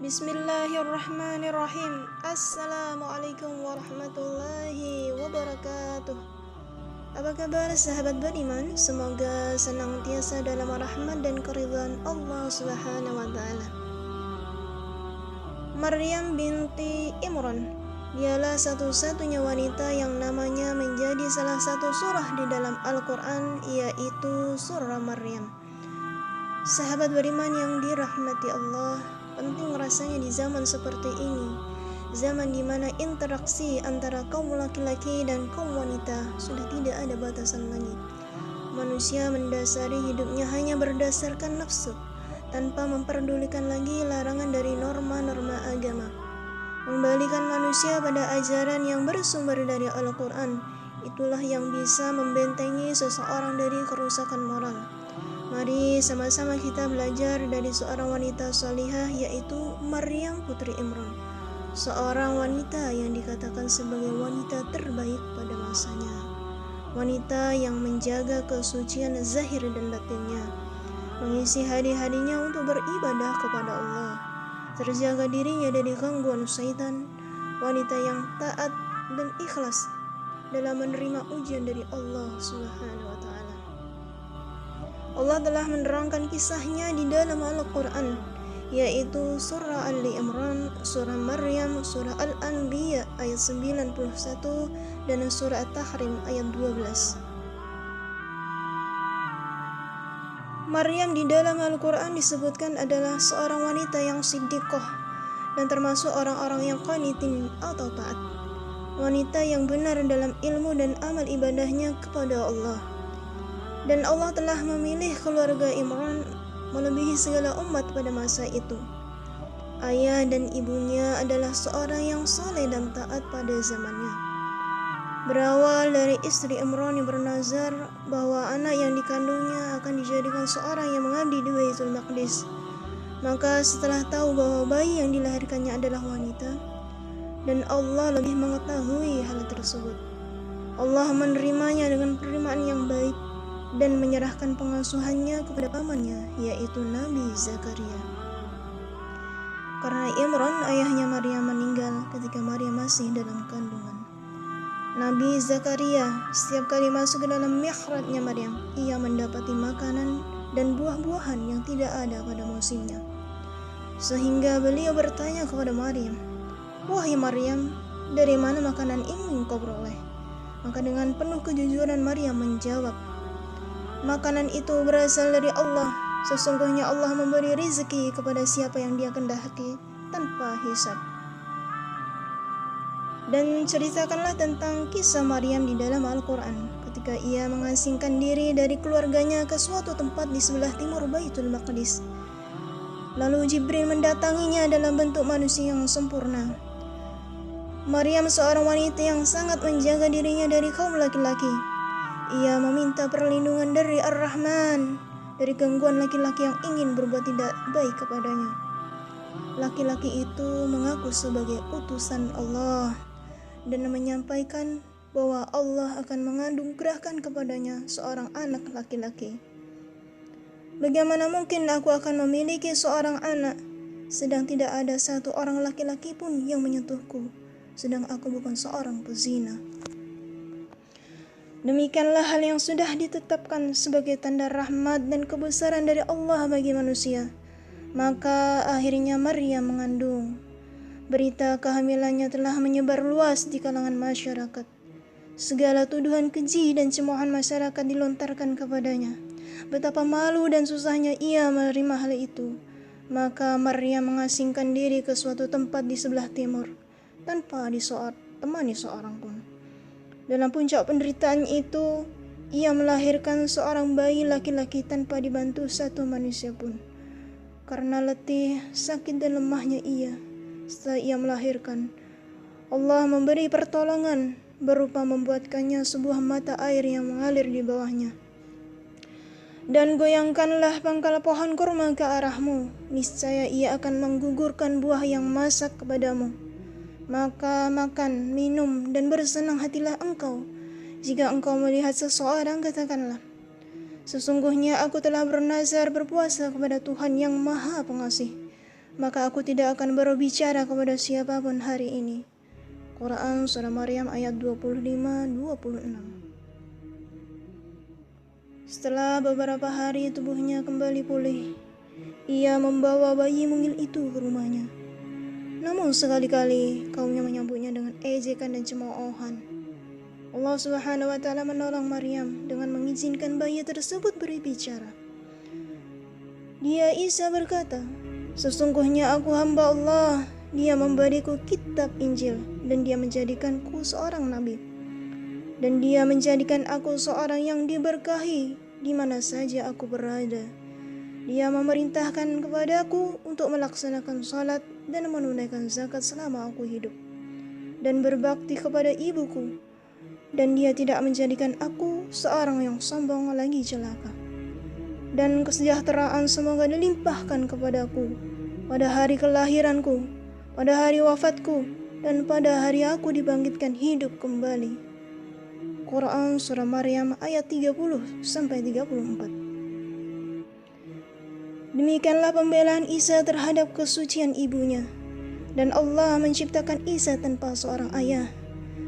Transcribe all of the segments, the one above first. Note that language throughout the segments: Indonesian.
Bismillahirrahmanirrahim. Assalamualaikum warahmatullahi wabarakatuh. Apa kabar sahabat beriman? Semoga senantiasa dalam rahmat dan keridhaan Allah Subhanahu wa taala. Maryam binti Imran dialah satu-satunya wanita yang namanya menjadi salah satu surah di dalam Al-Quran, yaitu surah Maryam. Sahabat beriman yang dirahmati Allah, penting rasanya di zaman seperti ini, zaman di mana interaksi antara kaum laki-laki dan kaum wanita sudah tidak ada batasan lagi. Manusia mendasari hidupnya hanya berdasarkan nafsu, tanpa memperdulikan lagi larangan dari norma-norma agama. Mengembalikan manusia pada ajaran yang bersumber dari Al-Quran, itulah yang bisa membentengi seseorang dari kerusakan moral. Mari sama-sama kita belajar dari seorang wanita salihah, yaitu Maryam putri Imran, seorang wanita yang dikatakan sebagai wanita terbaik pada masanya, wanita yang menjaga kesucian zahir dan batinnya, mengisi hari-harinya untuk beribadah kepada Allah, terjaga dirinya dari gangguan syaitan, wanita yang taat dan ikhlas dalam menerima ujian dari Allah Subhanahu wa taala. Allah telah menerangkan kisahnya di dalam Al-Quran, yaitu surah Ali Imran, surah Maryam, surah Al-Anbiya ayat 91, dan surah At-Tahrim ayat 12. Maryam di dalam Al-Quran disebutkan adalah seorang wanita yang siddiqah dan termasuk orang-orang yang qanitin atau taat, wanita yang benar dalam ilmu dan amal ibadahnya kepada Allah. Dan Allah telah memilih keluarga Imran melebihi segala umat pada masa itu. Ayah dan ibunya adalah seorang yang saleh dan taat pada zamannya. Berawal dari istri Imran yang bernazar bahwa anak yang dikandungnya akan dijadikan seorang yang mengabdi di Baitul Maqdis. Maka setelah tahu bahwa bayi yang dilahirkannya adalah wanita, dan Allah lebih mengetahui hal tersebut, Allah menerimanya dengan penerimaan yang baik dan menyerahkan pengasuhannya kepada pamannya, yaitu Nabi Zakaria. Karena Imran, ayahnya Maryam, meninggal ketika Maryam masih dalam kandungan. Nabi Zakaria setiap kali masuk ke dalam mihrabnya Maryam, ia mendapati makanan dan buah-buahan yang tidak ada pada musimnya. Sehingga beliau bertanya kepada Maryam, "Wahai Maryam, dari mana makanan ini engkau peroleh?" Maka dengan penuh kejujuran Maryam menjawab, "Makanan itu berasal dari Allah. Sesungguhnya Allah memberi rezeki kepada siapa yang Dia kehendaki tanpa hisab." Dan ceritakanlah tentang kisah Maryam di dalam Al-Quran ketika ia mengasingkan diri dari keluarganya ke suatu tempat di sebelah timur Baitul Maqdis. Lalu Jibril mendatanginya dalam bentuk manusia yang sempurna. Maryam seorang wanita yang sangat menjaga dirinya dari kaum laki-laki. Ia meminta perlindungan dari Ar-Rahman, dari gangguan laki-laki yang ingin berbuat tidak baik kepadanya. Laki-laki itu mengaku sebagai utusan Allah dan menyampaikan bahwa Allah akan menganugerahkan kepadanya seorang anak laki-laki. "Bagaimana mungkin aku akan memiliki seorang anak, sedang tidak ada satu orang laki-laki pun yang menyentuhku, sedang aku bukan seorang pezina." Demikianlah hal yang sudah ditetapkan sebagai tanda rahmat dan kebesaran dari Allah bagi manusia. Maka akhirnya Maryam mengandung. Berita kehamilannya telah menyebar luas di kalangan masyarakat. Segala tuduhan keji dan cemoohan masyarakat dilontarkan kepadanya. Betapa malu dan susahnya ia menerima hal itu. Maka Maryam mengasingkan diri ke suatu tempat di sebelah timur, tanpa ditemani seorang pun. Dalam puncak penderitaan itu, ia melahirkan seorang bayi laki-laki tanpa dibantu satu manusia pun. Karena letih, sakit dan lemahnya ia, setelah ia melahirkan, Allah memberi pertolongan berupa membuatkannya sebuah mata air yang mengalir di bawahnya. "Dan goyangkanlah pangkal pohon kurma ke arahmu, niscaya ia akan menggugurkan buah yang masak kepadamu. Maka makan, minum, dan bersenang hatilah engkau. Jika engkau melihat seseorang, katakanlah, Sesungguhnya aku telah bernazar berpuasa kepada Tuhan yang Maha Pengasih, maka aku tidak akan berbicara kepada siapapun hari ini. Quran Surah Maryam ayat 25-26. Setelah beberapa hari tubuhnya kembali pulih, ia membawa bayi mungil itu ke rumahnya. Namun sekali-kali kaumnya menyambutnya dengan ejekan dan cemoohan. Allah Subhanahu wa Ta'ala menolong Maryam dengan mengizinkan bayi tersebut berbicara. Dia Isa berkata, "Sesungguhnya aku hamba Allah. Dia memberiku kitab Injil dan dia menjadikanku seorang nabi. Dan dia menjadikan aku seorang yang diberkahi di mana saja aku berada. Dia memerintahkan kepadaku untuk melaksanakan salat dan menunaikan zakat selama aku hidup, dan berbakti kepada ibuku. Dan dia tidak menjadikan aku seorang yang sombong lagi celaka. Dan kesejahteraan semoga dilimpahkan kepadaku pada hari kelahiranku, pada hari wafatku, dan pada hari aku dibangkitkan hidup kembali." Quran Surah Maryam ayat 30-34. Demikianlah pembelaan Isa terhadap kesucian ibunya. Dan Allah menciptakan Isa tanpa seorang ayah,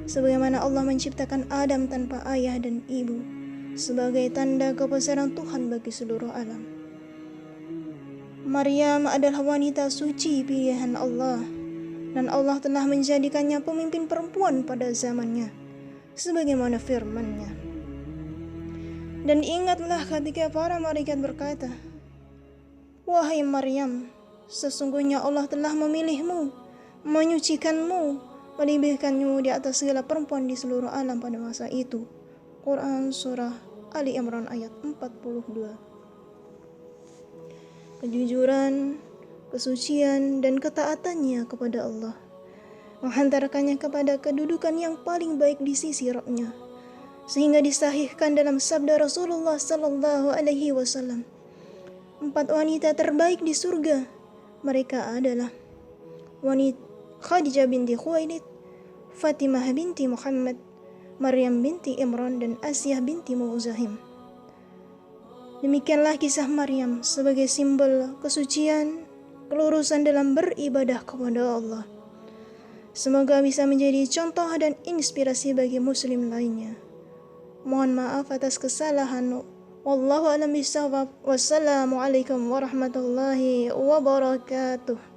sebagaimana Allah menciptakan Adam tanpa ayah dan ibu, sebagai tanda kebesaran Tuhan bagi seluruh alam. Maryam adalah wanita suci pilihan Allah, dan Allah telah menjadikannya pemimpin perempuan pada zamannya, sebagaimana firman-Nya. Dan ingatlah ketika para malaikat berkata, "Wahai Maryam, sesungguhnya Allah telah memilihmu, menyucikanmu, melebihkanmu di atas segala perempuan di seluruh alam pada masa itu." Quran Surah Ali Imran ayat 42. Kejujuran, kesucian, dan ketaatannya kepada Allah menghantarkannya kepada kedudukan yang paling baik di sisi Rabb-Nya, sehingga disahihkan dalam sabda Rasulullah sallallahu alaihi wasallam, 4 wanita terbaik di surga mereka adalah wanita Khadijah binti Khuwailid, Fatimah binti Muhammad, Maryam binti Imran, dan Asiyah binti Muzahim. Demikianlah kisah Maryam sebagai simbol kesucian, kelurusan dalam beribadah kepada Allah. Semoga bisa menjadi contoh dan inspirasi bagi muslim lainnya. Mohon maaf atas kesalahan. Wallahu a'lam bishawab. Wassalamualaikum warahmatullahi wabarakatuh.